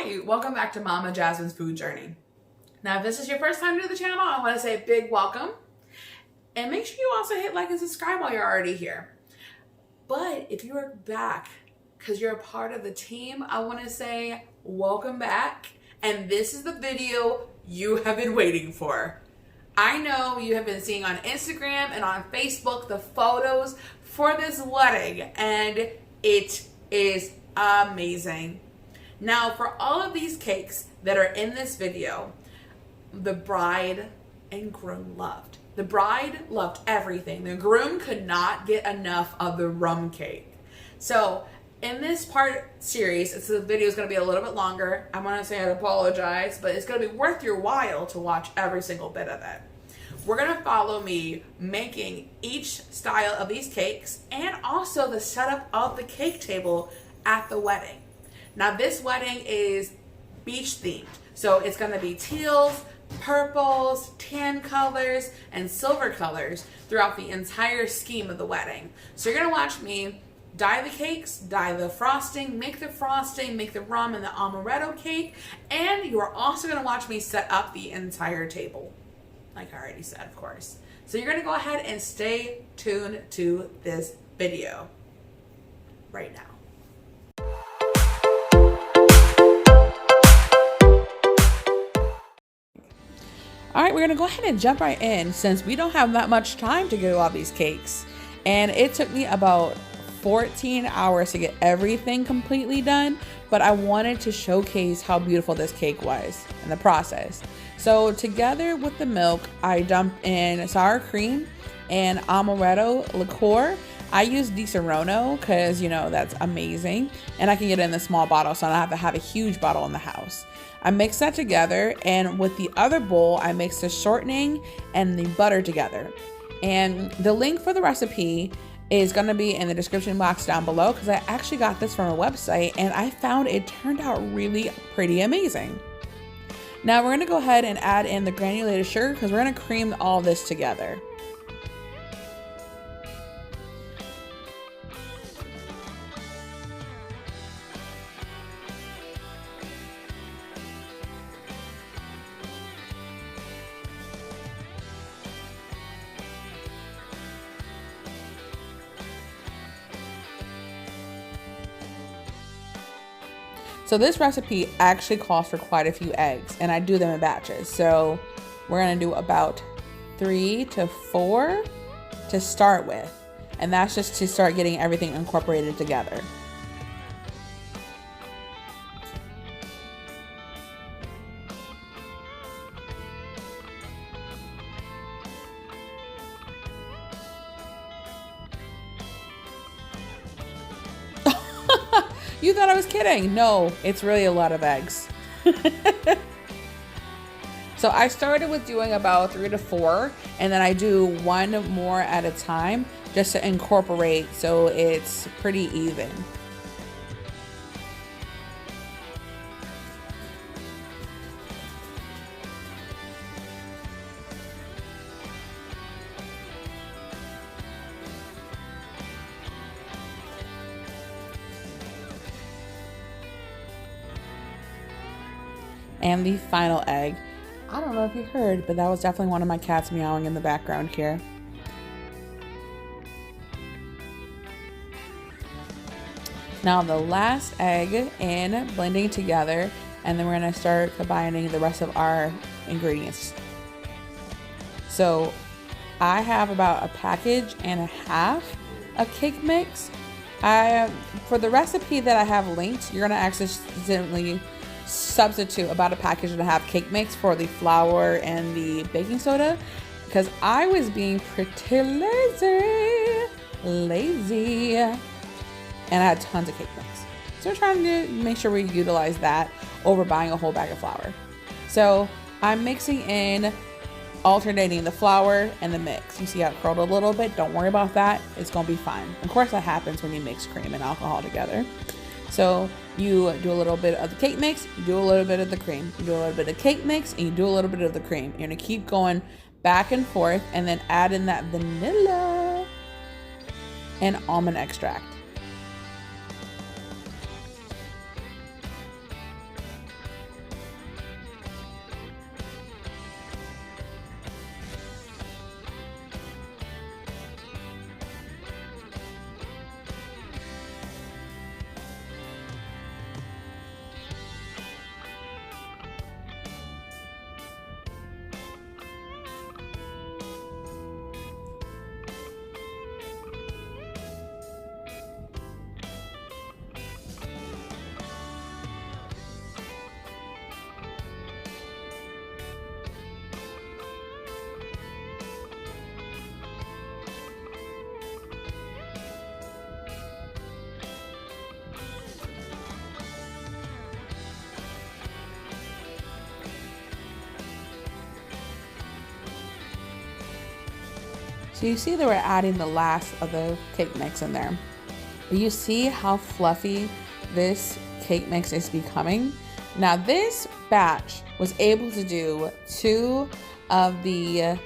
Hi, welcome back to Mama Jasmine's Food Journey. Now, if this is your first time to the channel, I want to say a big welcome. And make sure you also hit like and subscribe while you're already here. But if you are back because you're a part of the team, I want to say welcome back. And this is the video you have been waiting for. I know you have been seeing on Instagram and on Facebook the photos for this wedding, and it is amazing. Now, for all of these cakes that are in this video, the bride and groom loved. The bride loved everything. The groom could not get enough of the rum cake. So in this series, the video is going to be a little bit longer. I want to say I apologize, but it's going to be worth your while to watch every single bit of it. We're going to follow me making each style of these cakes and also the setup of the cake table at the wedding. Now, this wedding is beach themed, so it's going to be teals, purples, tan colors, and silver colors throughout the entire scheme of the wedding. So you're going to watch me dye the cakes, dye the frosting, make the rum and the amaretto cake, and you're also going to watch me set up the entire table, like I already said, of course. So you're going to go ahead and stay tuned to this video right now. All right, we're gonna go ahead and jump right in since we don't have that much time to do all these cakes. And it took me about 14 hours to get everything completely done, but I wanted to showcase how beautiful this cake was in the process. So together with the milk, I dumped in sour cream and amaretto liqueur. I use Di Serono because, you know, that's amazing. And I can get it in a small bottle, so I don't have to have a huge bottle in the house. I mix that together, and with the other bowl, I mix the shortening and the butter together. And the link for the recipe is going to be in the description box down below because I actually got this from a website and I found it turned out really pretty amazing. Now we're going to go ahead and add in the granulated sugar because we're going to cream all this together. So this recipe actually calls for quite a few eggs, and I do them in batches. So we're gonna do about 3 to 4 to start with. And that's just to start getting everything incorporated together. You thought I was kidding. No, it's really a lot of eggs. So I started with doing about 3 to 4, and then I do 1 more at a time just to incorporate so it's pretty even. And the final egg. I don't know if you heard, but that was definitely one of my cats meowing in the background here. Now the last egg in, blending together, and then we're gonna start combining the rest of our ingredients. So I have about a package and a half of cake mix. For the recipe that I have linked, you're gonna accidentally substitute about a package and a half cake mix for the flour and the baking soda because I was being pretty lazy, and I had tons of cake mix. So we're trying to make sure we utilize that over buying a whole bag of flour. So I'm mixing in, alternating the flour and the mix. You see how it curled a little bit? Don't worry about that. It's gonna be fine. Of course that happens when you mix cream and alcohol together. So you do a little bit of the cake mix, you do a little bit of the cream, you do a little bit of cake mix, and you do a little bit of the cream. You're gonna keep going back and forth and then add in that vanilla and almond extract. So you see that we're adding the last of the cake mix in there. You see how fluffy this cake mix is becoming? Now this batch was able to do 2 of the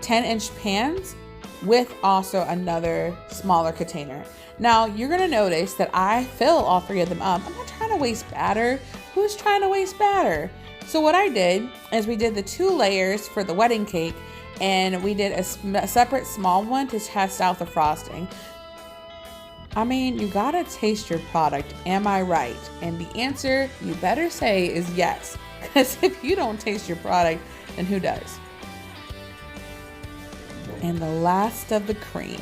10-inch pans with also another smaller container. Now you're gonna notice that I fill all 3 of them up. I'm not trying to waste batter. Who's trying to waste batter? So what I did is we did the 2 layers for the wedding cake, and we did a separate small one to test out the frosting. I mean, you gotta taste your product, am I right? And the answer you better say is yes, because if you don't taste your product, then who does? And the last of the cream.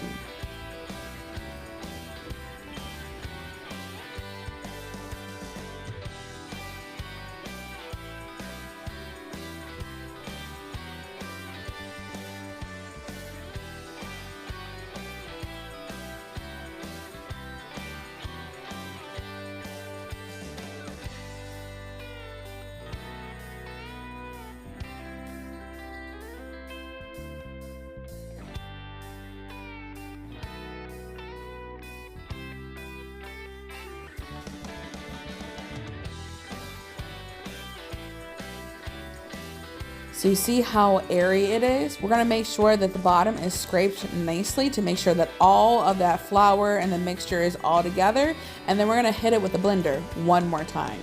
So you see how airy it is? We're gonna make sure that the bottom is scraped nicely to make sure that all of that flour and the mixture is all together. And then we're gonna hit it with the blender one more time.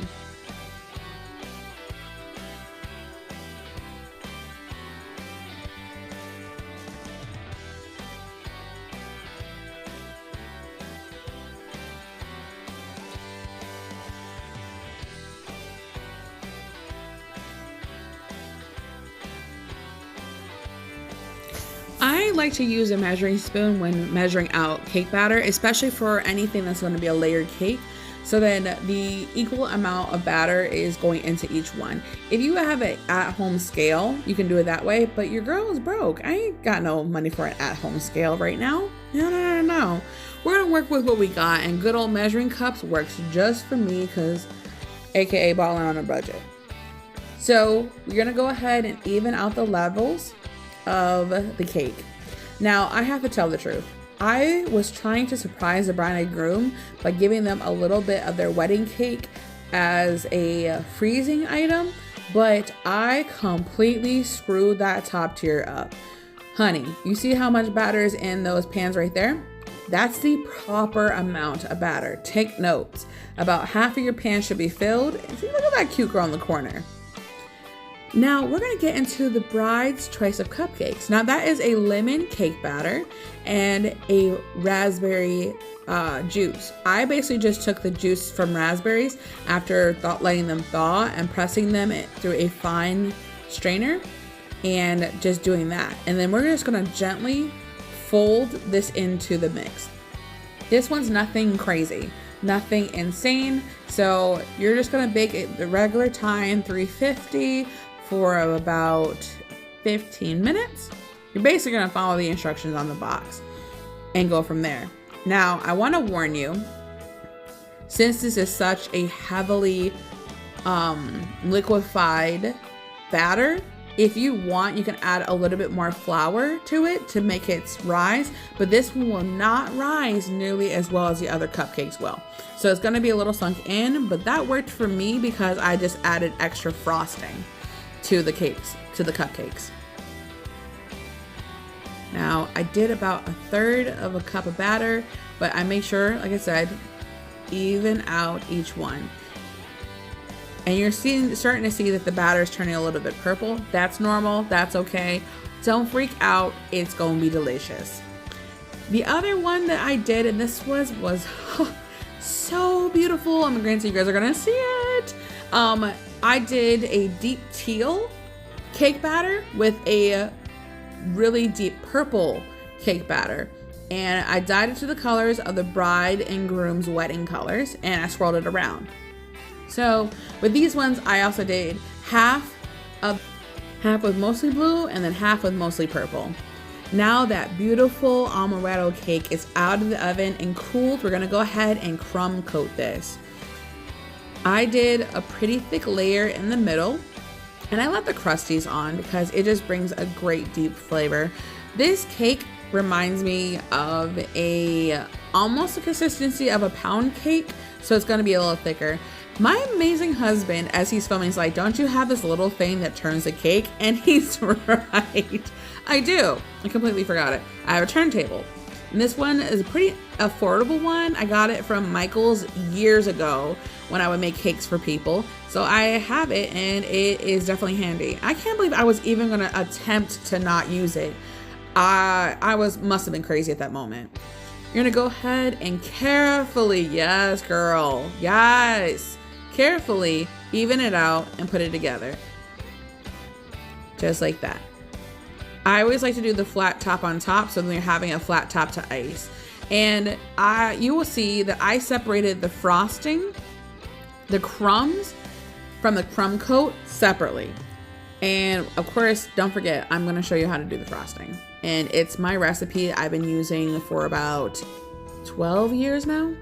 I like to use a measuring spoon when measuring out cake batter, especially for anything that's going to be a layered cake, so then the equal amount of batter is going into each one. If you have an at-home scale, you can do it that way, but your girl is broke. I ain't got no money for an at-home scale right now. No. We're going to work with what we got, and good old measuring cups works just for me because AKA balling on a budget. So we're going to go ahead and even out the levels of the cake. Now I have to tell the truth. I was trying to surprise the bride and groom by giving them a little bit of their wedding cake as a freezing item, but I completely screwed that top tier up. Honey, you see how much batter is in those pans right there? That's the proper amount of batter. Take notes. About half of your pan should be filled. See, look at that cute girl in the corner. Now we're gonna get into the bride's choice of cupcakes. Now that is a lemon cake batter and a raspberry juice. I basically just took the juice from raspberries after letting them thaw and pressing them through a fine strainer and just doing that. And then we're just gonna gently fold this into the mix. This one's nothing crazy, nothing insane. So you're just gonna bake it the regular time, 350, for about 15 minutes. You're basically gonna follow the instructions on the box and go from there. Now, I wanna warn you, since this is such a heavily liquefied batter, if you want, you can add a little bit more flour to it to make it rise, but this one will not rise nearly as well as the other cupcakes will. So it's gonna be a little sunk in, but that worked for me because I just added extra frosting to the cupcakes. Now I did about 1/3 of a cup of batter, but I make sure, like I said, even out each one. And you're starting to see that the batter is turning a little bit purple. That's normal, that's okay. Don't freak out, it's gonna be delicious. The other one that I did, and this was so beautiful. I'm granted you guys are gonna see it. I did a deep teal cake batter with a really deep purple cake batter. And I dyed it to the colors of the bride and groom's wedding colors, and I swirled it around. So with these ones, I also did half with mostly blue and then half with mostly purple. Now that beautiful Amaretto cake is out of the oven and cooled, we're gonna go ahead and crumb coat this. I did a pretty thick layer in the middle, and I let the crusties on because it just brings a great deep flavor. This cake reminds me of almost the consistency of a pound cake. So it's gonna be a little thicker. My amazing husband, as he's filming, is like, don't you have this little thing that turns the cake? And he's right. I do. I completely forgot it. I have a turntable. And this one is a pretty affordable one. I got it from Michael's years ago when I would make cakes for people. So I have it and it is definitely handy. I can't believe I was even gonna attempt to not use it. Must have been crazy at that moment. You're gonna go ahead and carefully, yes girl, yes, carefully even it out and put it together. Just like that. I always like to do the flat top on top, so then you're having a flat top to ice. And you will see that I separated the frosting, the crumbs, from the crumb coat separately. And of course, don't forget, I'm gonna show you how to do the frosting. And it's my recipe I've been using for about 12 years now.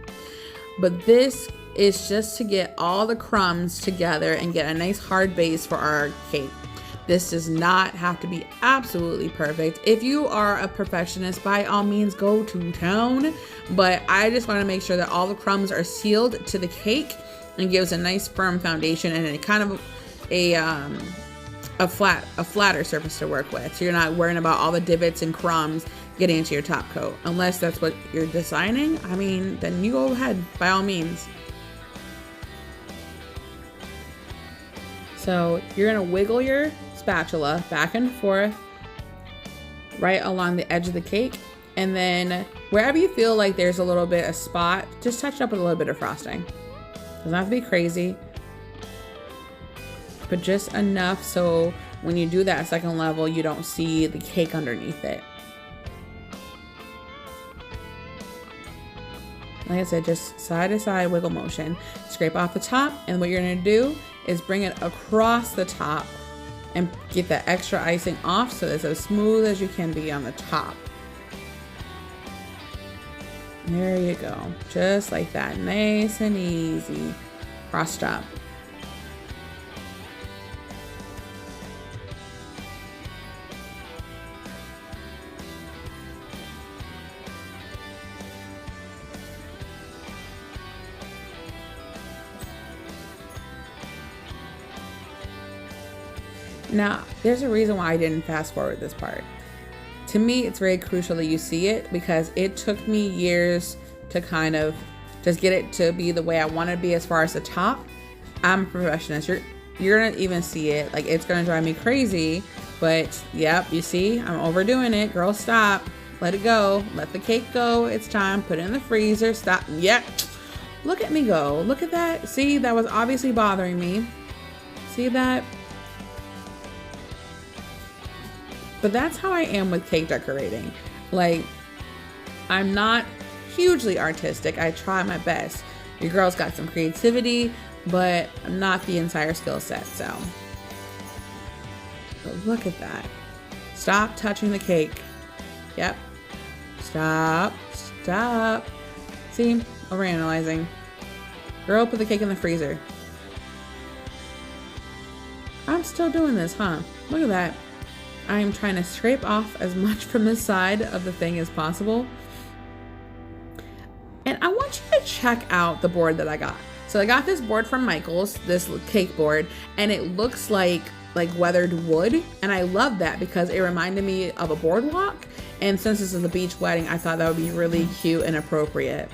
But this is just to get all the crumbs together and get a nice hard base for our cake. This does not have to be absolutely perfect. If you are a perfectionist, by all means go to town. But I just want to make sure that all the crumbs are sealed to the cake and gives a nice firm foundation and a kind of a flatter surface to work with. So you're not worrying about all the divots and crumbs getting into your top coat. Unless that's what you're designing, I mean, then you go ahead, by all means. So you're gonna wiggle your spatula back and forth right along the edge of the cake, and then wherever you feel like there's a little bit of spot, just touch it up with a little bit of frosting. Doesn't have to be crazy, but just enough so when you do that second level, you don't see the cake underneath it. Like I said, just side to side wiggle motion. Scrape off the top, and what you're gonna do is bring it across the top and get that extra icing off so it's as smooth as you can be on the top. There you go, just like that, nice and easy. Cross top. Now, there's a reason why I didn't fast forward this part. To me, it's very crucial that you see it because it took me years to kind of just get it to be the way I want it to be as far as the top. I'm a perfectionist. You're gonna even see it. Like, it's gonna drive me crazy, but yep, you see, I'm overdoing it. Girl, stop. Let it go. Let the cake go. It's time. Put it in the freezer. Stop. Yep. Look at me go. Look at that. See, that was obviously bothering me. See that? But that's how I am with cake decorating. Like, I'm not hugely artistic. I try my best. Your girl's got some creativity, but I'm not the entire skill set, so. But look at that. Stop touching the cake. Yep. Stop. Stop. See, overanalyzing. Girl, put the cake in the freezer. I'm still doing this, huh? Look at that. I'm trying to scrape off as much from the side of the thing as possible. And I want you to check out the board that I got. So I got this board from Michael's, this cake board, and it looks like weathered wood. And I love that because it reminded me of a boardwalk. And since this is a beach wedding, I thought that would be really cute and appropriate.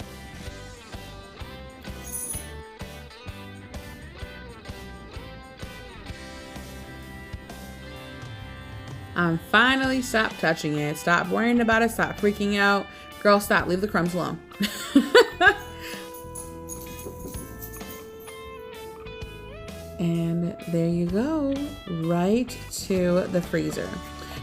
I'm finally stopped touching it. Stop worrying about it. Stop freaking out. Girl, stop. Leave the crumbs alone. And there you go. Right to the freezer.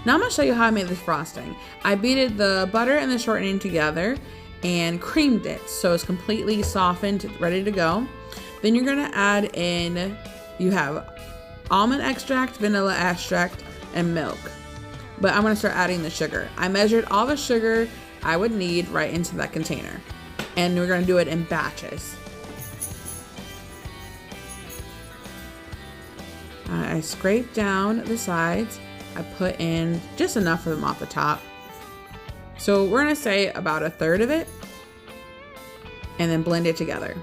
Now I'm going to show you how I made this frosting. I beated the butter and the shortening together and creamed it so it's completely softened, ready to go. Then you're going to add in, you have almond extract, vanilla extract, and milk. But I'm gonna start adding the sugar. I measured all the sugar I would need right into that container. And we're gonna do it in batches. I scrape down the sides. I put in just enough of them off the top. So we're gonna say about 1/3 of it and then blend it together.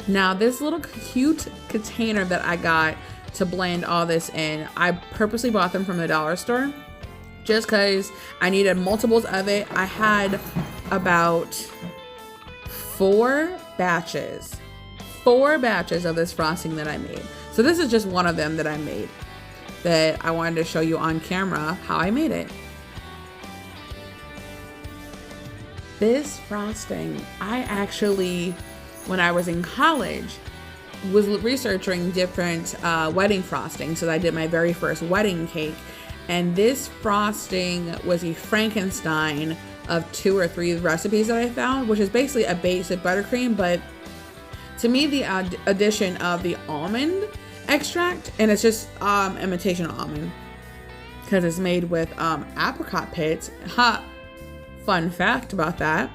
Now this little cute container that I got to blend all this in, I purposely bought them from the dollar store just because I needed multiples of it. I had about 4 batches of this frosting that I made. So this is just one of them that I made that I wanted to show you on camera how I made it. This frosting, I actually, when I was in college, was researching different wedding frosting. So I did my very first wedding cake, and this frosting was a Frankenstein of 2 or 3 recipes that I found, which is basically a basic buttercream, but to me the addition of the almond extract, and it's just imitation almond because it's made with apricot pits. Fun fact about that.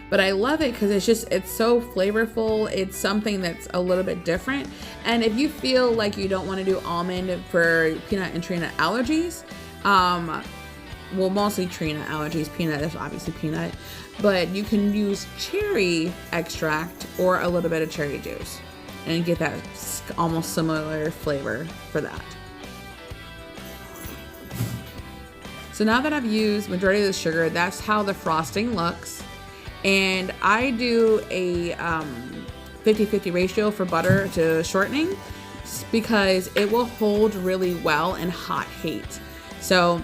But I love it because it's so flavorful. It's something that's a little bit different. And if you feel like you don't want to do almond for peanut and tree nut allergies, well, mostly tree nut allergies, peanut is obviously peanut, but you can use cherry extract or a little bit of cherry juice and get that almost similar flavor for that. So now that I've used majority of the sugar, that's how the frosting looks. And I do a 50-50 ratio for butter to shortening because it will hold really well in hot heat. So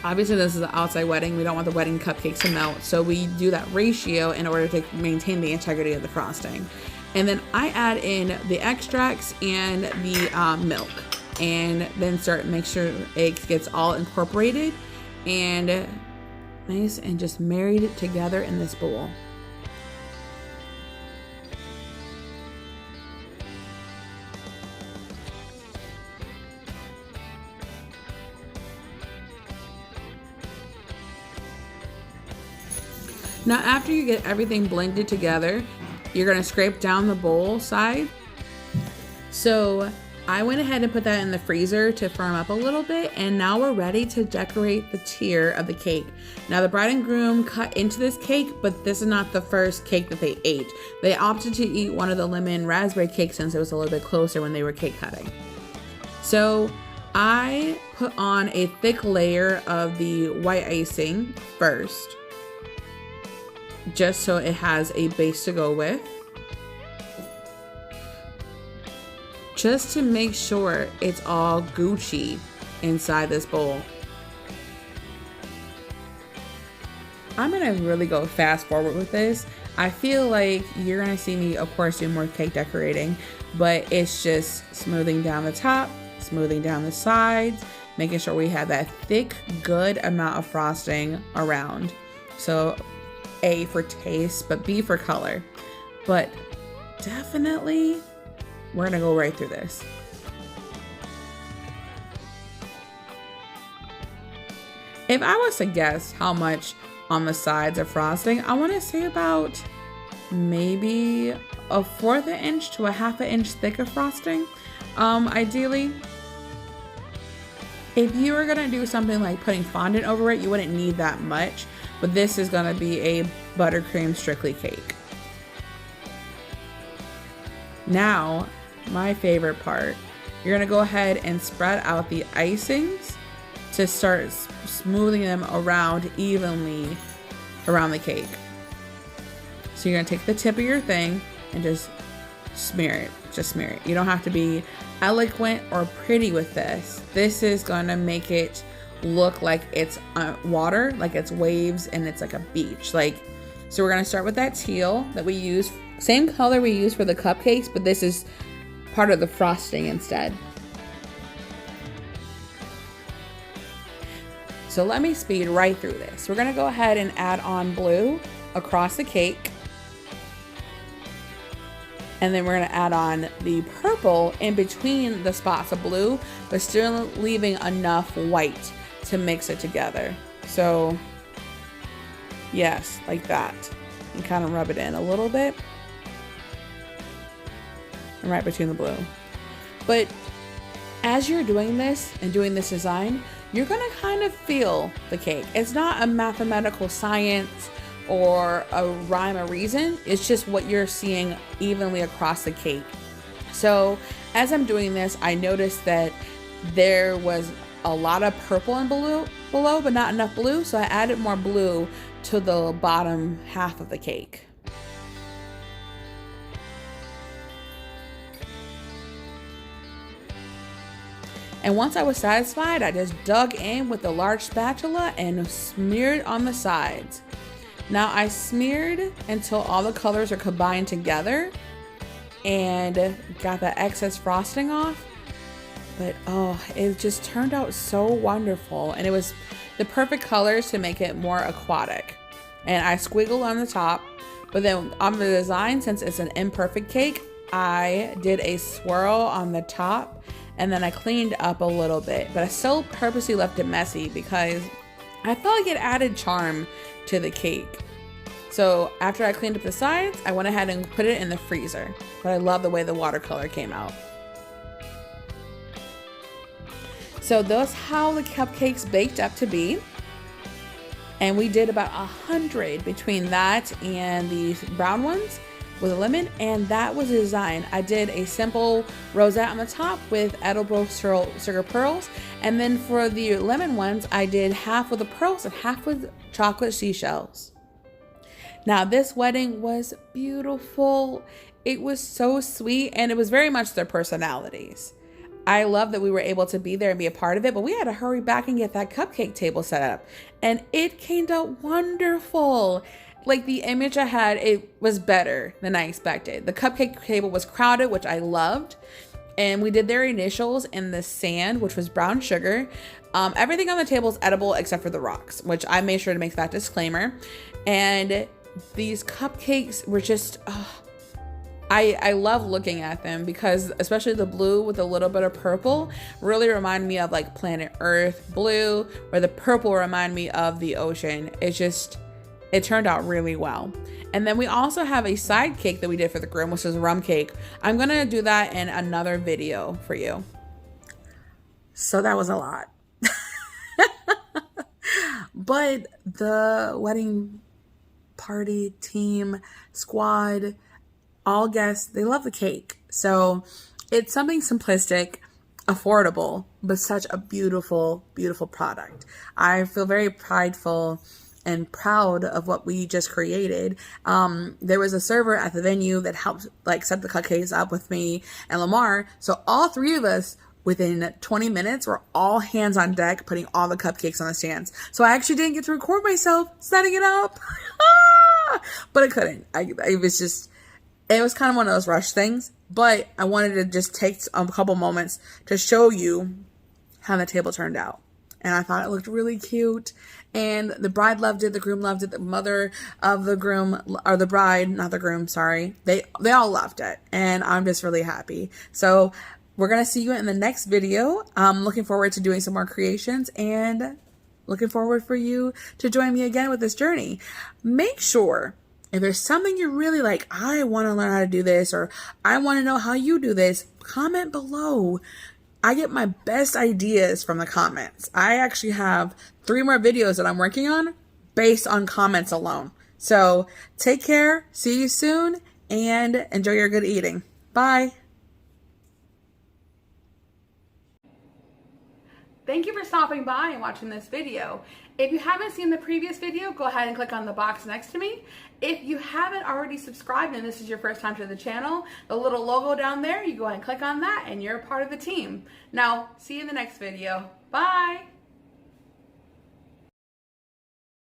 obviously this is an outside wedding. We don't want the wedding cupcakes to melt. So we do that ratio in order to maintain the integrity of the frosting. And then I add in the extracts and the milk, and then make sure it gets all incorporated and nice and just married together in this bowl. Now after you get everything blended together, you're gonna scrape down the bowl side. So I went ahead and put that in the freezer to firm up a little bit, and now we're ready to decorate the tier of the cake. Now the bride and groom cut into this cake, but this is not the first cake that they ate. They opted to eat one of the lemon raspberry cakes since it was a little bit closer when they were cake cutting. So I put on a thick layer of the white icing first, just so it has a base to go with. Just to make sure it's all Gucci inside this bowl. I'm gonna really go fast forward with this. I feel like you're gonna see me, of course, do more cake decorating, but it's just smoothing down the top, smoothing down the sides, making sure we have that thick, good amount of frosting around. So A for taste, but B for color. But definitely, we're gonna go right through this. If I was to guess how much on the sides of frosting, I wanna say about maybe 1/4 inch to 1/2 inch thick of frosting, ideally. If you were gonna do something like putting fondant over it, you wouldn't need that much, but this is gonna be a buttercream strictly cake. Now, my favorite part, you're gonna go ahead and spread out the icings to start smoothing them around evenly around the cake. So you're gonna take the tip of your thing and just smear it, You don't have to be eloquent or pretty with this. This is gonna make it look like it's water, like it's waves and it's like a beach. So we're gonna start with that teal that we use, same color we use for the cupcakes, but this is part of the frosting instead. So let me speed right through this. We're gonna go ahead and add on blue across the cake. And then we're gonna add on the purple in between the spots of blue, but still leaving enough white to mix it together. So yes, like that. And kind of rub it in a little bit. And right between the blue. But As you're doing this and doing this design, you're gonna kind of feel the cake. It's not a mathematical science or a rhyme or reason. It's just what you're seeing evenly across the cake. So as I'm doing this, I noticed that there was a lot of purple and below, but not enough blue. So I added more blue to the bottom half of the cake. And once I was satisfied, I just dug in with a large spatula and smeared on the sides. Now I smeared until all the colors are combined together and got the excess frosting off. But oh, it just turned out so wonderful. And it was the perfect colors to make it more aquatic. And I squiggled on the top, but then on the design, since it's an imperfect cake, I did a swirl on the top. And then I cleaned up a little bit, but I still purposely left it messy because I felt like it added charm to the cake. So after I cleaned up the sides, I went ahead and put it in the freezer. But I love the way the watercolor came out. So that's how the cupcakes baked up to be. And we did about 100 between that and the brown ones with a lemon, and that was the design. I did a simple rosette on the top with edible sugar pearls, and then for the lemon ones, I did half with the pearls and half with chocolate seashells. Now this wedding was beautiful. It was so sweet, and it was very much their personalities. I love that we were able to be there and be a part of it, but we had to hurry back and get that cupcake table set up, and it came out wonderful. Like the image I had, it was better than I expected. The cupcake table was crowded, which I loved. And we did their initials in the sand, which was brown sugar. Everything on the table is edible except for the rocks, which I made sure to make that disclaimer. And these cupcakes were just, I love looking at them because especially the blue with a little bit of purple really remind me of like planet Earth blue, or the purple remind me of the ocean. It turned out really well. And then we also have a side cake that we did for the groom, which is a rum cake. I'm gonna do that in another video for you. So that was a lot. But the wedding party team, squad, all guests, they love the cake. So it's something simplistic, affordable, but such a beautiful, beautiful product. I feel very prideful and proud of what we just created. There was a server at the venue that helped like set the cupcakes up with me and Lamar. So all three of us within 20 minutes were all hands on deck putting all the cupcakes on the stands. So I actually didn't get to record myself setting it up. But I couldn't. It was kind of one of those rush things, but I wanted to just take a couple moments to show you how the table turned out. And I thought it looked really cute. And the bride loved it. The groom loved it. The mother of the groom, or the bride, not the groom, sorry. They all loved it. And I'm just really happy. So we're going to see you in the next video. I'm looking forward to doing some more creations and looking forward for you to join me again with this journey. Make sure if there's something you're really like, I want to learn how to do this, or I want to know how you do this, comment below. I get my best ideas from the comments. I actually have 3 more videos that I'm working on based on comments alone. So take care, see you soon, and enjoy your good eating. Bye. Thank you for stopping by and watching this video. If you haven't seen the previous video, go ahead and click on the box next to me. If you haven't already subscribed and this is your first time to the channel, the little logo down there, you go ahead and click on that and you're a part of the team. Now, see you in the next video. Bye.